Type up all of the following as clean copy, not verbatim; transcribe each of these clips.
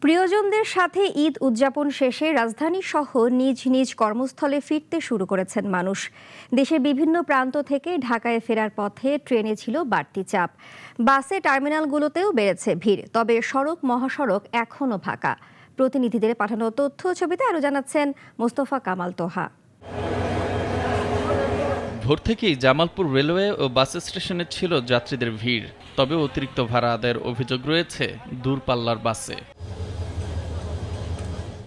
প্রিয়জনদের সাথে ঈদ উদযাপন শেষে রাজধানী সহ নিজ নিজ কর্মস্থলে ফিরতে শুরু করেছেন মানুষ। দেশের বিভিন্ন প্রান্ত থেকে ঢাকায় ফেরার পথে ট্রেনে ছিল বাড়তি চাপ। বাসে টার্মিনালগুলোতেও বেড়েছে ভিড়, তবে সড়ক মহাসড়ক এখনও ফাঁকা। প্রতিনিধিদের পাঠানো তথ্য ছবিতে আরও জানাচ্ছেন মোস্তফা কামাল তোহা। ভোর থেকেই জামালপুর রেলওয়ে ও বাস স্টেশনে ছিল যাত্রীদের ভিড়, তবে অতিরিক্ত ভাড়া আদায়ের অভিযোগ রয়েছে দূরপাল্লার বাসে।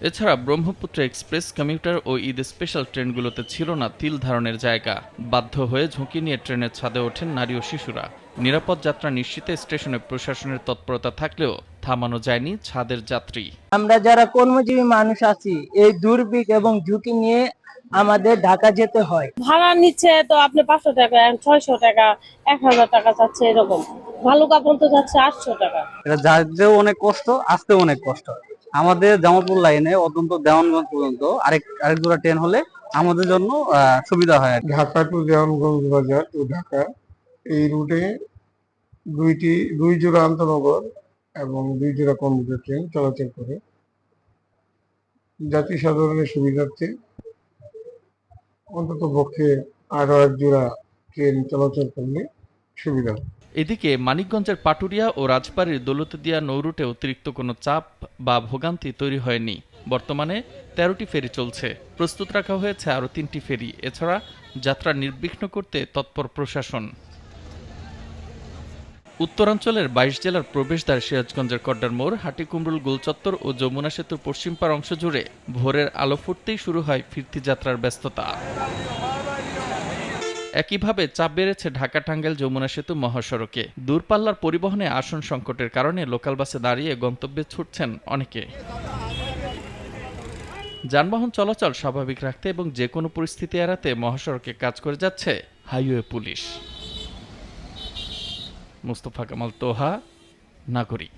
এছাড়া ব্রহ্মপুত্র এক্সপ্রেস, কমিউটার ও ঈদ স্পেশাল ট্রেনগুলোতে ছিল না তিল ধারণের জায়গা। বাধ্য হয়ে ঝুঁকি নিয়ে ট্রেনের ছাদে ওঠেন নারী ও শিশুরা। নিরাপদ যাত্রা নিশ্চিতে স্টেশনে প্রশাসনের তৎপরতা থাকলেও থামানো যায়নি ছাদের যাত্রী। আমরা যারা কর্মজীবী মানুষ আছি, এই দুর্ভিক্ষ এবং ঝুঁকি নিয়ে আমাদের ঢাকা যেতে হয়। ভাড়া নিচ্ছে তো আপনি 500 টাকা, 600 টাকা, 1000 টাকা চাচ্ছে, এরকম ভালো কাপড় তো যাচ্ছে 800 টাকা। এটা যাইতেও অনেক কষ্ট, আসতেও অনেক কষ্ট। আমাদের জামালপুর লাইনে অত্যন্ত দেওয়ানগঞ্জ পর্যন্ত আরেক জোড়া ট্রেন হলে আমাদের জন্য সুবিধা হয়। ঢাকা টু দেওয়ানগঞ্জ বাজার টু ঢাকা এই রুটে দুই জোড়া আন্তনগর এবং 2 জোড়া কমিউটার ট্রেন চলাচল করে। যাত্রী সাধারণের সুবিধার্থে অন্তত পক্ষে আরো 1 জোড়া ট্রেন চলাচল করলে সুবিধা। এদিকে মানিকগঞ্জের পাটুরিয়া ও রাজবাড়ীর দৌলতদিয়া নৌরুটে অতিরিক্ত কোনো চাপ বা ভোগান্তি তৈরি হয়নি। বর্তমানে 13টি ফেরি চলছে, প্রস্তুত রাখা হয়েছে আরও 3টি ফেরি। এছাড়া যাত্রা নির্বিঘ্ন করতে তৎপর প্রশাসন। উত্তরাঞ্চলের 22 জেলার প্রবেশদ্বার সিরাজগঞ্জের কড্ডার মোড়, হাটিকুমরুল গোলচত্বর ও যমুনা সেতুর পশ্চিম পার অংশ জুড়ে ভোরের আলো ফুটতেই শুরু হয় ফিরতি যাত্রার ব্যস্ততা। একইভাবে চাপ বেড়েছে ঢাকা-টাঙ্গাইল যমুনা সেতু মহাসড়কে। দূরপাল্লার পরিবহনে আসন সংকটের কারণে লোকাল বাসে দাঁড়িয়ে গন্তব্যে ছুটছেন অনেকে। যানবাহন চলাচল স্বাভাবিক রাখতে এবং যে কোনো পরিস্থিতি এড়াতে মহাসড়কে কাজ করে যাচ্ছে হাইওয়ে পুলিশ। মোস্তফা কামাল তোহা, নাগরিক।